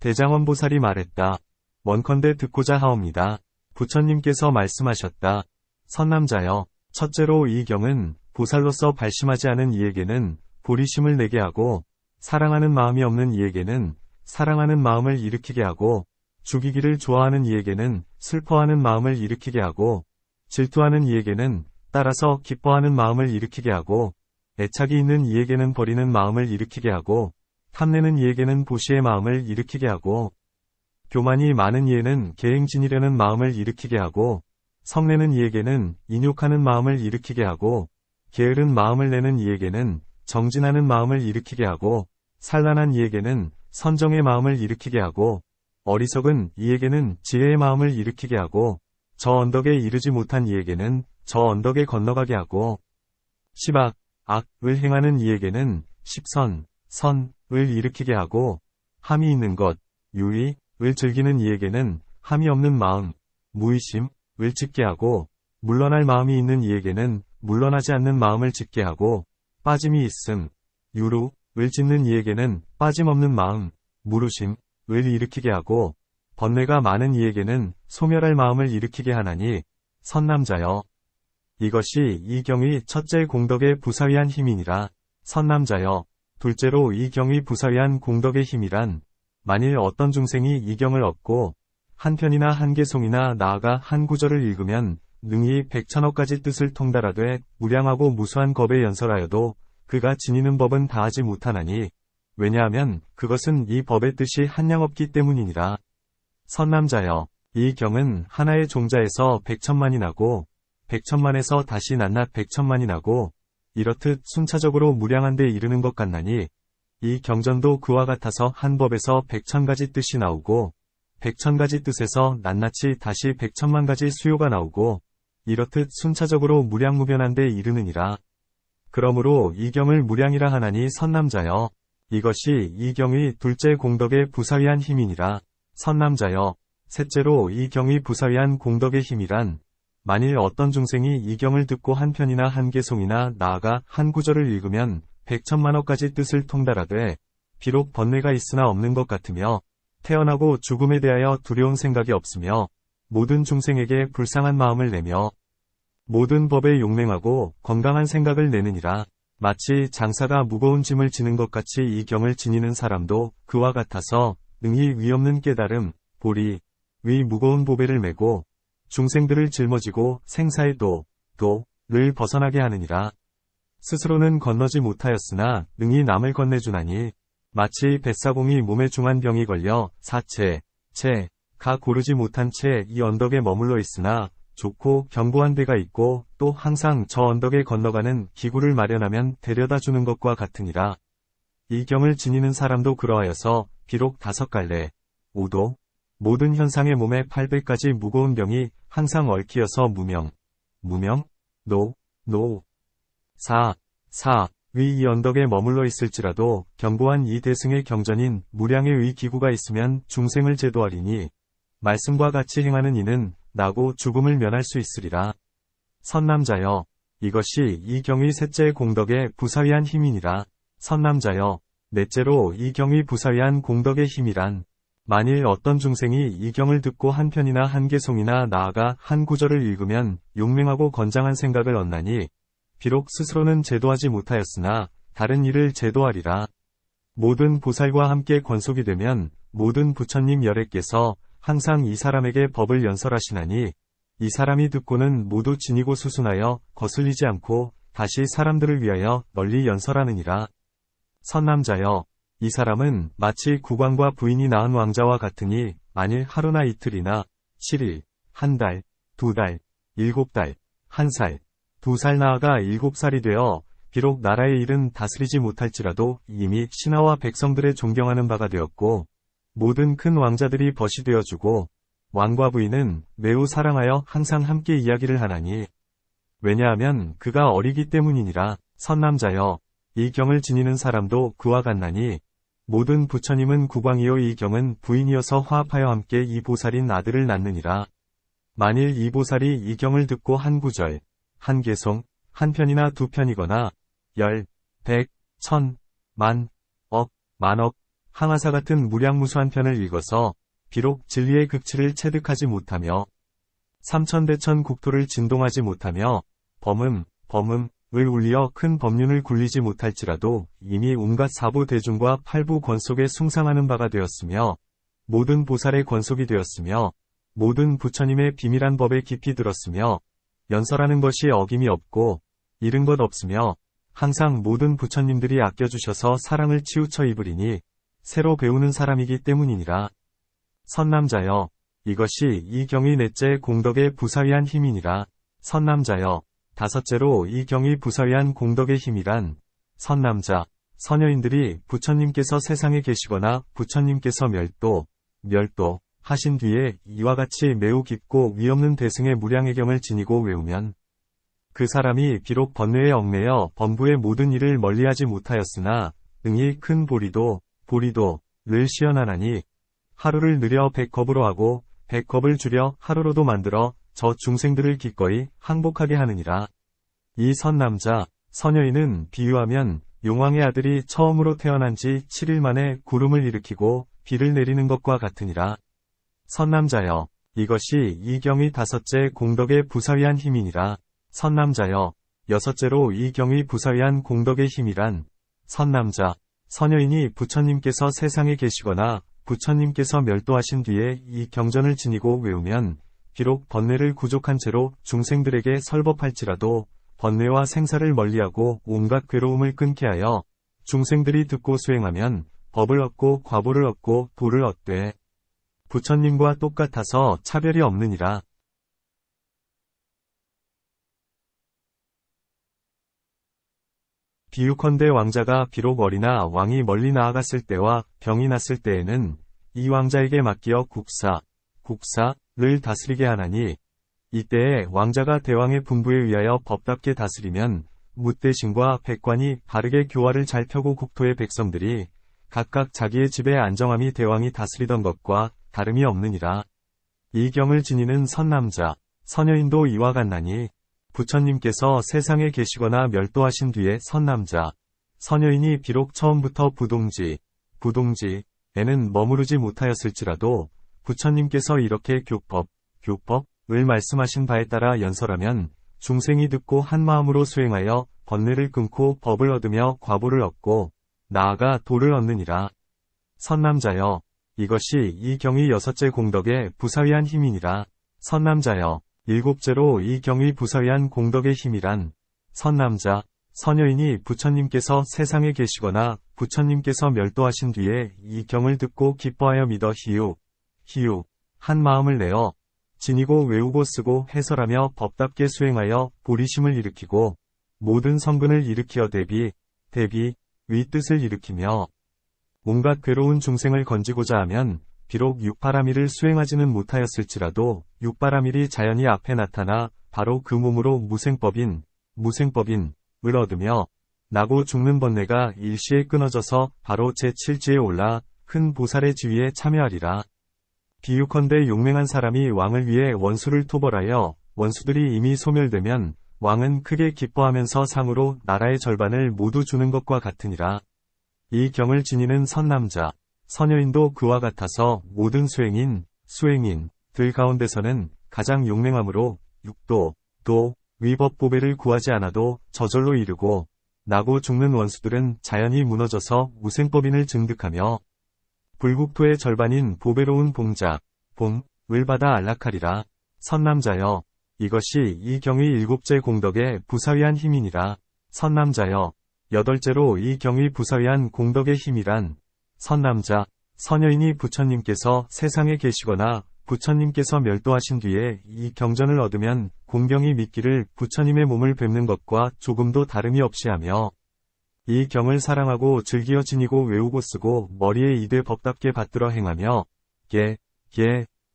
대장원보살이 말했다. 원컨대 듣고자 하옵니다. 부처님께서 말씀하셨다. 선남자여, 첫째로 이 경은 보살로서 발심하지 않은 이에게는 보리심을 내게 하고 사랑하는 마음이 없는 이에게는 사랑하는 마음을 일으키게 하고 죽이기를 좋아하는 이에게는 슬퍼하는 마음을 일으키게 하고 질투하는 이에게는 따라서 기뻐하는 마음을 일으키게 하고 애착이 있는 이에게는 버리는 마음을 일으키게 하고 탐내는 이에게는 보시의 마음을 일으키게 하고 교만이 많은 이에는 계행지니려는 마음을 일으키게 하고 성내는 이에게는 인욕하는 마음을 일으키게 하고 게으른 마음을 내는 이에게는 정진하는 마음을 일으키게 하고 산란한 이에게는 선정의 마음을 일으키게 하고 어리석은 이에게는 지혜의 마음을 일으키게 하고 저 언덕에 이르지 못한 이에게는 저 언덕에 건너가게 하고 시박, 악을 행하는 이에게는 십선, 선을 일으키게 하고 함이 있는 것, 유의을 즐기는 이에게는 함이 없는 마음, 무의심을 짓게 하고 물러날 마음이 있는 이에게는 물러나지 않는 마음을 짓게 하고 빠짐이 있음, 유루를 짓는 이에게는 빠짐없는 마음, 무루심을 일으키게 하고 번뇌가 많은 이에게는 소멸할 마음을 일으키게 하나니 선남자여. 이것이 이 경의 첫째 공덕의 부사의한 힘이니라. 선남자여, 둘째로 이 경의 부사의한 공덕의 힘이란 만일 어떤 중생이 이 경을 얻고 한 편이나 한 개송이나 나아가 한 구절을 읽으면 능히 백천억 가지 뜻을 통달하되 무량하고 무수한 겁에 연설하여도 그가 지니는 법은 다하지 못하나니 왜냐하면 그것은 이 법의 뜻이 한량없기 때문이니라. 선남자여, 이 경은 하나의 종자에서 백천만이 나고 백천만에서 다시 낱낱 백천만이 나고 이렇듯 순차적으로 무량한 데 이르는 것 같나니 이 경전도 그와 같아서 한 법에서 백천가지 뜻이 나오고 백천가지 뜻에서 낱낱이 다시 백천만 가지 수요가 나오고 이렇듯 순차적으로 무량무변한 데 이르느니라. 그러므로 이 경을 무량이라 하나니 선남자여, 이것이 이 경의 둘째 공덕의 부사의한 힘이니라. 선남자여, 셋째로 이 경의 부사의한 공덕의 힘이란 만일 어떤 중생이 이 경을 듣고 한 편이나 한 개송이나 나아가 한 구절을 읽으면 백천만억 가지 뜻을 통달하되 비록 번뇌가 있으나 없는 것 같으며 태어나고 죽음에 대하여 두려운 생각이 없으며 모든 중생에게 불쌍한 마음을 내며 모든 법에 용맹하고 건강한 생각을 내느니라. 마치 장사가 무거운 짐을 지는 것 같이 이 경을 지니는 사람도 그와 같아서 능히 위없는 깨달음, 보리, 위 무거운 보배를 메고 중생들을 짊어지고 생사의 를 벗어나게 하느니라. 스스로는 건너지 못하였으나 능히 남을 건네주나니 마치 뱃사공이 몸에 중한 병이 걸려 가 고르지 못한 채 이 언덕에 머물러 있으나 좋고 견고한 데가 있고 또 항상 저 언덕에 건너가는 기구를 마련하면 데려다 주는 것과 같으니라. 이 경을 지니는 사람도 그러하여서 비록 5갈래, 5도, 모든 현상의 몸에 800가지 무거운 병이 항상 얽히어서 무명, 위 이 언덕에 머물러 있을지라도 견고한 이 대승의 경전인 무량의 의 기구가 있으면 중생을 제도하리니 말씀과 같이 행하는 이는 나고 죽음을 면할 수 있으리라. 선남자여, 이것이 이 경의 셋째 공덕의 부사위한 힘이니라. 선남자여, 넷째로 이 경의 부사위한 공덕의 힘이란 만일 어떤 중생이 이 경을 듣고 한 편이나 한 개송이나 나아가 한 구절을 읽으면 용맹하고 건장한 생각을 얻나니 비록 스스로는 제도하지 못하였으나 다른 이를 제도하리라. 모든 보살과 함께 권속이 되면 모든 부처님 열애께서 항상 이 사람에게 법을 연설하시나니 이 사람이 듣고는 모두 지니고 수순하여 거슬리지 않고 다시 사람들을 위하여 널리 연설하느니라. 선남자여, 이 사람은 마치 국왕과 부인이 낳은 왕자와 같으니 만일 하루나 이틀이나 7일, 한 달, 2달, 7달, 1살, 2살 나아가 7살이 되어 비록 나라의 일은 다스리지 못할지라도 이미 신하와 백성들의 존경하는 바가 되었고 모든 큰 왕자들이 벗이 되어주고 왕과 부인은 매우 사랑하여 항상 함께 이야기를 하나니 왜냐하면 그가 어리기 때문이니라. 선남자여, 이 경을 지니는 사람도 그와 같나니 모든 부처님은 국왕이요 이 경은 부인이어서 화합하여 함께 이 보살인 아들을 낳느니라. 만일 이 보살이 이 경을 듣고 한 구절, 한 개송, 한 편이나 2편이거나 10, 100, 1000, 만, 억, 만억, 항아사 같은 무량무수한 편을 읽어서 비록 진리의 극치를 체득하지 못하며 삼천대천 국토를 진동하지 못하며 범음을 울리어 큰 법륜을 굴리지 못할지라도 이미 온갖 사부 대중과 팔부 권속에 숭상하는 바가 되었으며 모든 보살의 권속이 되었으며 모든 부처님의 비밀한 법에 깊이 들었으며 연설하는 것이 어김이 없고 잃은 것 없으며 항상 모든 부처님들이 아껴주셔서 사랑을 치우쳐 입으리니 새로 배우는 사람이기 때문이니라. 선남자여, 이것이 이 경의 넷째 공덕의 부사위한 힘이니라. 선남자여, 다섯째로 이 경의 부사위한 공덕의 힘이란 선남자, 선여인들이 부처님께서 세상에 계시거나 부처님께서 멸도 하신 뒤에 이와 같이 매우 깊고 위없는 대승의 무량의 경을 지니고 외우면 그 사람이 비록 번뇌에 얽매여 범부의 모든 일을 멀리하지 못하였으나 능히 큰 보리도를 시연하나니 하루를 느려 100겁으로 하고 100겁을 줄여 하루로도 만들어 저 중생들을 기꺼이 항복하게 하느니라. 이 선남자, 선여인은 비유하면 용왕의 아들이 처음으로 태어난 지 7일 만에 구름을 일으키고 비를 내리는 것과 같으니라. 선남자여, 이것이 이 경의 다섯째 공덕의 부사위한 힘이니라. 선남자여, 여섯째로 이 경의 부사위한 공덕의 힘이란 선남자, 선여인이 부처님께서 세상에 계시거나 부처님께서 멸도하신 뒤에 이 경전을 지니고 외우면 비록 번뇌를 구족한 채로 중생들에게 설법할지라도 번뇌와 생사를 멀리하고 온갖 괴로움을 끊게 하여 중생들이 듣고 수행하면 법을 얻고 과보를 얻고 도를 얻되 부처님과 똑같아서 차별이 없느니라. 비유컨대 왕자가 비록 어리나 왕이 멀리 나아갔을 때와 병이 났을 때에는 이 왕자에게 맡기어 국사를 다스리게 하나니 이때에 왕자가 대왕의 분부에 의하여 법답게 다스리면 뭇대신과 백관이 바르게 교화를 잘 펴고 국토의 백성들이 각각 자기의 집에 안정함이 대왕이 다스리던 것과 다름이 없느니라. 이 경을 지니는 선남자, 선여인도 이와 같나니 부처님께서 세상에 계시거나 멸도하신 뒤에 선남자, 선여인이 비록 처음부터 부동지에는 머무르지 못하였을지라도 부처님께서 이렇게 교법을 말씀하신 바에 따라 연설하면 중생이 듣고 한 마음으로 수행하여 번뇌를 끊고 법을 얻으며 과보를 얻고 나아가 도를 얻느니라. 선남자여, 이것이 이 경의 여섯째 공덕의 부사위한 힘이니라. 선남자여, 일곱째로 이 경의 부사위한 공덕의 힘이란 선남자, 선여인이 부처님께서 세상에 계시거나 부처님께서 멸도하신 뒤에 이 경을 듣고 기뻐하여 믿어 희유, 한 마음을 내어 지니고 외우고 쓰고 해설하며 법답게 수행하여 보리심을 일으키고 모든 성근을 일으키어 대비, 위 뜻을 일으키며 온갖 괴로운 중생을 건지고자 하면 비록 육바라밀을 수행하지는 못하였을지라도 육바라밀이 자연히 앞에 나타나 바로 그 몸으로 무생법인을 얻으며 나고 죽는 번뇌가 일시에 끊어져서 바로 제7지에 올라 큰 보살의 지위에 참여하리라. 비유컨대 용맹한 사람이 왕을 위해 원수를 토벌하여 원수들이 이미 소멸되면 왕은 크게 기뻐하면서 상으로 나라의 절반을 모두 주는 것과 같으니라. 이 경을 지니는 선남자, 선여인도 그와 같아서 모든 수행인들 가운데서는 가장 용맹함으로 육도, 위법보배를 구하지 않아도 저절로 이르고 나고 죽는 원수들은 자연히 무너져서 무생법인을 증득하며 불국토의 절반인 보배로운 봉을 받아 안락하리라. 선남자여, 이것이 이 경의 일곱째 공덕의 부사위한 힘이니라. 선남자여, 여덟째로 이 경의 부사위한 공덕의 힘이란 선남자, 선여인이 부처님께서 세상에 계시거나 부처님께서 멸도하신 뒤에 이 경전을 얻으면 공경이 믿기를 부처님의 몸을 뵙는 것과 조금도 다름이 없이 하며 이 경을 사랑하고 즐기어 지니고 외우고 쓰고 머리에 이되 법답게 받들어 행하며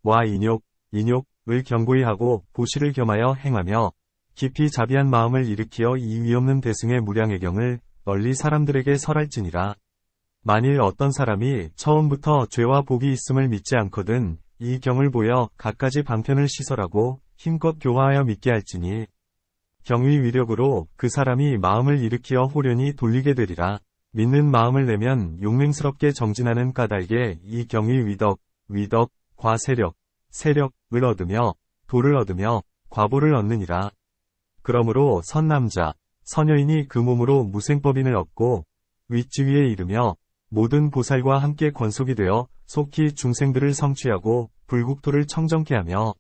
와 인욕을 경고히 하고 보시를 겸하여 행하며 깊이 자비한 마음을 일으키어 이 위없는 대승의 무량의 경을 널리 사람들에게 설할지니라. 만일 어떤 사람이 처음부터 죄와 복이 있음을 믿지 않거든 이 경을 보여 갖가지 방편을 시설하고 힘껏 교화하여 믿게 할지니 경의 위력으로 그 사람이 마음을 일으키어 호련히 돌리게 되리라. 믿는 마음을 내면 용맹스럽게 정진하는 까닭에 이 경의 위덕과 세력을 얻으며 도를 얻으며 과보를 얻느니라. 그러므로 선남자, 선여인이 그 몸으로 무생법인을 얻고 윗지위에 이르며 모든 보살과 함께 권속이 되어 속히 중생들을 성취하고 불국토를 청정케 하며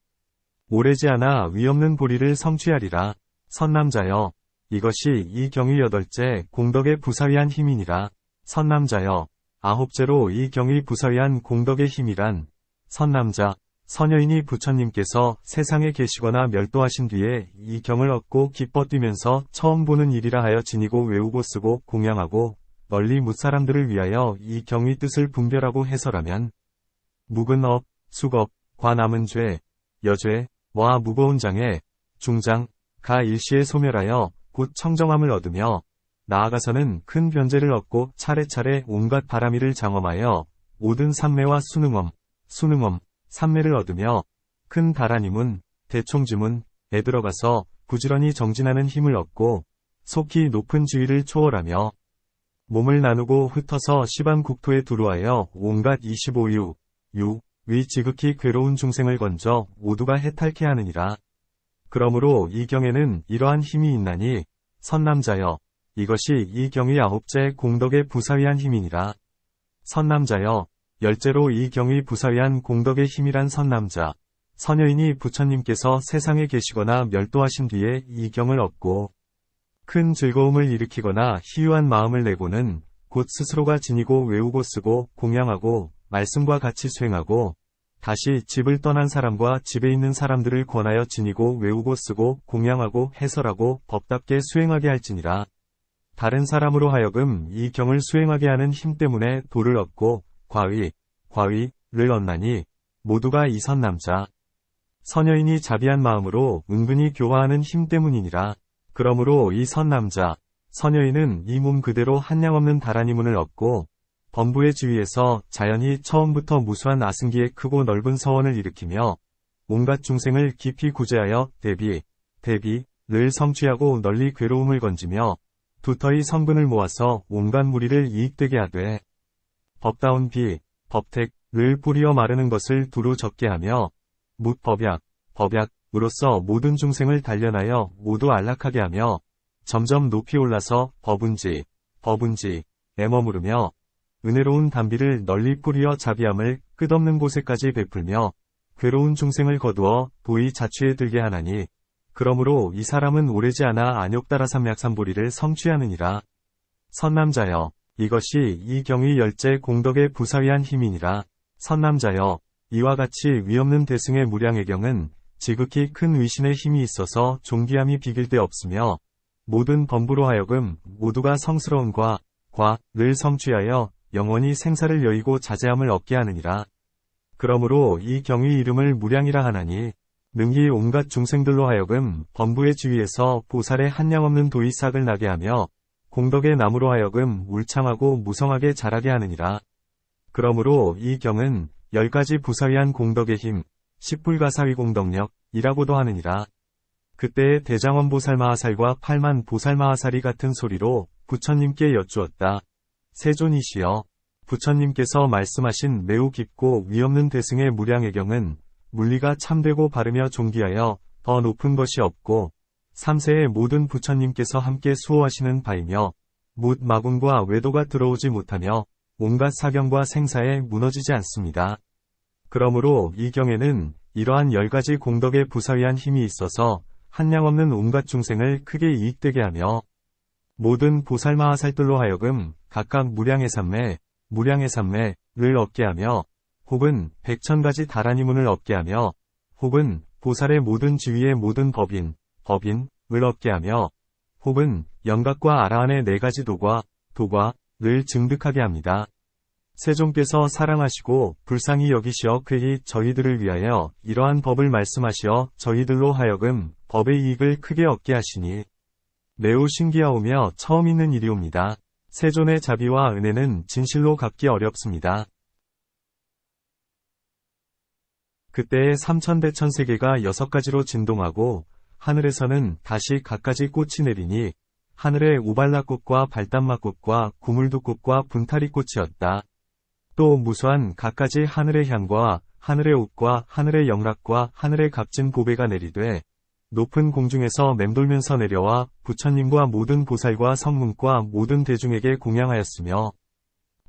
오래지 않아 위없는 보리를 성취하리라. 선남자여, 이것이 이 경의 여덟째 공덕의 부사위한 힘이니라. 선남자여, 아홉째로 이 경의 부사위한 공덕의 힘이란 선남자, 선여인이 부처님께서 세상에 계시거나 멸도하신 뒤에 이 경을 얻고 기뻐 뛰면서 처음 보는 일이라 하여 지니고 외우고 쓰고 공양하고 널리 뭇사람들을 위하여 이 경의 뜻을 분별하고 해설하면 묵은 업, 숙업과 남은 죄, 여죄와 무거운 장애, 중장가 일시에 소멸하여 곧 청정함을 얻으며 나아가서는 큰 변제를 얻고 차례차례 온갖 바라미를 장엄하여 모든 삼매와 순응엄, 삼매를 얻으며 큰 다라니문, 대총지문에 들어가서 부지런히 정진하는 힘을 얻고 속히 높은 지위를 초월하며 몸을 나누고 흩어서 시방 국토에 두루하여 온갖 25유, 위 지극히 괴로운 중생을 건져 모두가 해탈케 하느니라. 그러므로 이 경에는 이러한 힘이 있나니 선남자여, 이것이 이 경의 아홉째 공덕의 부사위한 힘이니라. 선남자여, 열째로 이 경의 부사위한 공덕의 힘이란 선남자, 선여인이 부처님께서 세상에 계시거나 멸도하신 뒤에 이 경을 얻고 큰 즐거움을 일으키거나 희유한 마음을 내고는 곧 스스로가 지니고 외우고 쓰고 공양하고 말씀과 같이 수행하고 다시 집을 떠난 사람과 집에 있는 사람들을 권하여 지니고 외우고 쓰고 공양하고 해설하고 법답게 수행하게 할지니라. 다른 사람으로 하여금 이 경을 수행하게 하는 힘 때문에 도를 얻고 과위를 얻나니 모두가 이 선남자, 선여인이 자비한 마음으로 은근히 교화하는 힘 때문이니라. 그러므로 이 선남자, 선여인은 이 몸 그대로 한량없는 다라니문을 얻고 범부의 지위에서 자연히 처음부터 무수한 아승기의 크고 넓은 서원을 일으키며 온갖 중생을 깊이 구제하여 대비를 성취하고 널리 괴로움을 건지며 두터이 성분을 모아서 온갖 무리를 이익되게 하되 법다운 법택을 뿌리어 마르는 것을 두루 적게 하며 법약으로서 모든 중생을 단련하여 모두 안락하게 하며 점점 높이 올라서 법운지에 머무르며 은혜로운 담비를 널리 뿌리어 자비함을 끝없는 곳에까지 베풀며 괴로운 중생을 거두어 도의 자취에 들게 하나니 그러므로 이 사람은 오래지 않아 안욕따라 삼약삼보리를 성취하느니라. 선남자여, 이것이 이 경의 열째 공덕의 부사위한 힘이니라. 선남자여, 이와 같이 위없는 대승의 무량의 경은 지극히 큰 의신의 힘이 있어서 존귀함이 비길 데 없으며 모든 범부로 하여금 모두가 성스러운 과를 성취하여 영원히 생사를 여의고 자제함을 얻게 하느니라. 그러므로 이 경의 이름을 무량이라 하나니 능히 온갖 중생들로 하여금 범부의 지위에서 보살의 한량없는 도의싹을 나게 하며 공덕의 나무로 하여금 울창하고 무성하게 자라게 하느니라. 그러므로 이 경은 10가지 부사위한 공덕의 힘, 십불가사위 공덕력이라고도 하느니라. 그때에 대장원 보살마하살과 8만 보살마하살이 같은 소리로 부처님께 여쭈었다. 세존이시여, 부처님께서 말씀하신 매우 깊고 위없는 대승의 무량의 경은 물리가 참되고 바르며 존귀하여 더 높은 것이 없고 3세의 모든 부처님께서 함께 수호하시는 바이며 뭇 마군과 외도가 들어오지 못하며 온갖 사경과 생사에 무너지지 않습니다. 그러므로 이 경에는 이러한 10가지 공덕의 부사위한 힘이 있어서 한량없는 온갖 중생을 크게 이익되게 하며 모든 보살마하살들로 하여금 각각 무량의 삼매를 얻게 하며 혹은 100,000가지 다라니문을 얻게 하며 혹은 보살의 모든 지위의 모든 법인을 얻게 하며 혹은 영각과 아라한의 4가지 도과를 증득하게 합니다. 세존께서 사랑하시고 불쌍히 여기시어 쾌히 저희들을 위하여 이러한 법을 말씀하시어 저희들로 하여금 법의 이익을 크게 얻게 하시니 매우 신기하오며 처음 있는 일이옵니다. 세존의 자비와 은혜는 진실로 갚기 어렵습니다. 그때에 삼천대천세계가 6가지로 진동하고 하늘에서는 다시 갖가지 꽃이 내리니 하늘에 우발라꽃과 발단마꽃과 구물두꽃과 분타리꽃이었다. 또 무수한 갖가지 하늘의 향과 하늘의 옷과 하늘의 영락과 하늘의 값진 보배가 내리되 높은 공중에서 맴돌면서 내려와 부처님과 모든 보살과 성문과 모든 대중에게 공양하였으며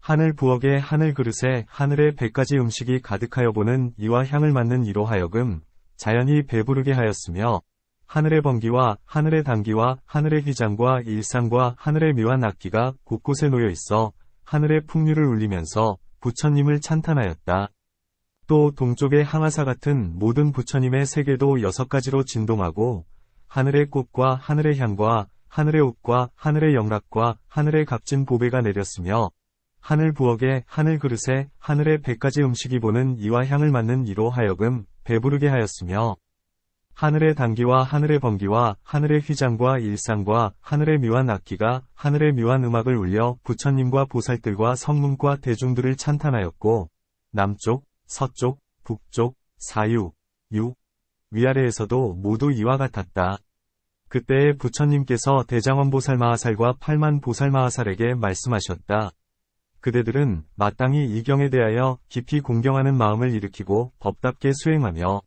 하늘 부엌에 하늘 그릇에 하늘의 100가지 음식이 가득하여 보는 이와 향을 맡는 이로 하여금 자연히 배부르게 하였으며 하늘의 번기와 하늘의 단기와 하늘의 휘장과 일상과 하늘의 묘한 악기가 곳곳에 놓여 있어 하늘의 풍류를 울리면서 부처님을 찬탄하였다. 또 동쪽의 항아사 같은 모든 부처님의 세계도 6가지로 진동하고 하늘의 꽃과 하늘의 향과 하늘의 옷과 하늘의 영락과 하늘의 값진 보배가 내렸으며 하늘 부엌에 하늘 그릇에 하늘의 100가지 음식이 보는 이와 향을 맡는 이로 하여금 배부르게 하였으며 하늘의 단기와 하늘의 번기와 하늘의 휘장과 일상과 하늘의 묘한 악기가 하늘의 묘한 음악을 울려 부처님과 보살들과 성문과 대중들을 찬탄하였고 남쪽, 서쪽, 북쪽, 사유, 위아래에서도 모두 이와 같았다. 그때에 부처님께서 대장원 보살마하살과 8만 보살마하살에게 말씀하셨다. 그대들은 마땅히 이 경에 대하여 깊이 공경하는 마음을 일으키고 법답게 수행하며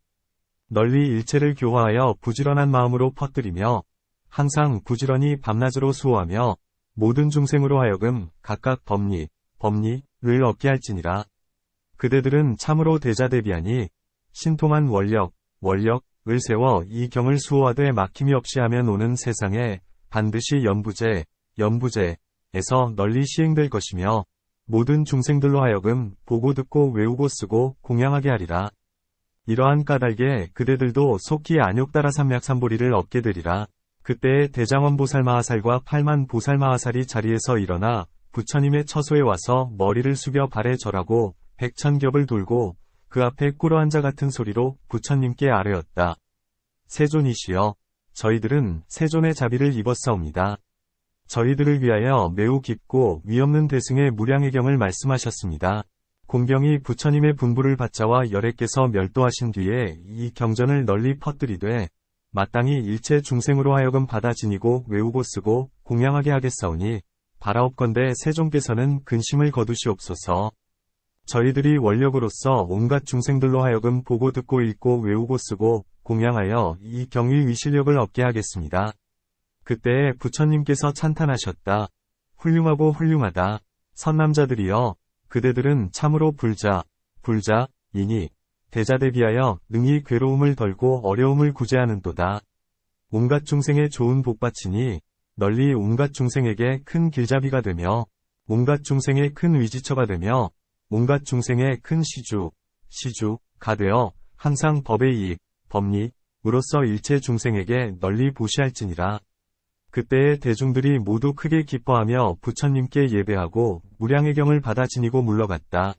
널리 일체를 교화하여 부지런한 마음으로 퍼뜨리며 항상 부지런히 밤낮으로 수호하며 모든 중생으로 하여금 각각 법리를 얻게 할지니라. 그대들은 참으로 대자대비하니 신통한 원력을 세워 이 경을 수호하되 막힘이 없이 하면 오는 세상에 반드시 연부제에서 널리 시행될 것이며 모든 중생들로 하여금 보고 듣고 외우고 쓰고 공양하게 하리라. 이러한 까닭에 그대들도 속히 안욕따라 삼약삼보리를 얻게 되리라. 그때에 대장원 보살마하살과 8만 보살마하살이 자리에서 일어나 부처님의 처소에 와서 머리를 숙여 발에 절하고 100,000겹을 돌고 그 앞에 꿇어앉아 같은 소리로 부처님께 아뢰었다. 세존이시여, 저희들은 세존의 자비를 입었사옵니다. 저희들을 위하여 매우 깊고 위없는 대승의 무량의 경을 말씀하셨습니다. 공경이 부처님의 분부를 받자와 열애께서 멸도하신 뒤에 이 경전을 널리 퍼뜨리되 마땅히 일체 중생으로 하여금 받아 지니고 외우고 쓰고 공양하게 하겠사오니 바라옵건대 세존께서는 근심을 거두시옵소서. 저희들이 원력으로서 온갖 중생들로 하여금 보고 듣고 읽고 외우고 쓰고 공양하여 이 경의 위실력을 얻게 하겠습니다. 그때에 부처님께서 찬탄하셨다. 훌륭하고 훌륭하다. 선남자들이여, 그대들은 참으로 불자이니 대자대비하여 능히 괴로움을 덜고 어려움을 구제하는도다. 온갖 중생의 좋은 복받치니 널리 온갖 중생에게 큰 길잡이가 되며 온갖 중생의 큰 위지처가 되며 온갖 중생의 큰 시주가 되어 항상 법의 이익, 법리으로서 일체 중생에게 널리 보시할지니라. 그때에 대중들이 모두 크게 기뻐하며 부처님께 예배하고 무량의 경을 받아 지니고 물러갔다.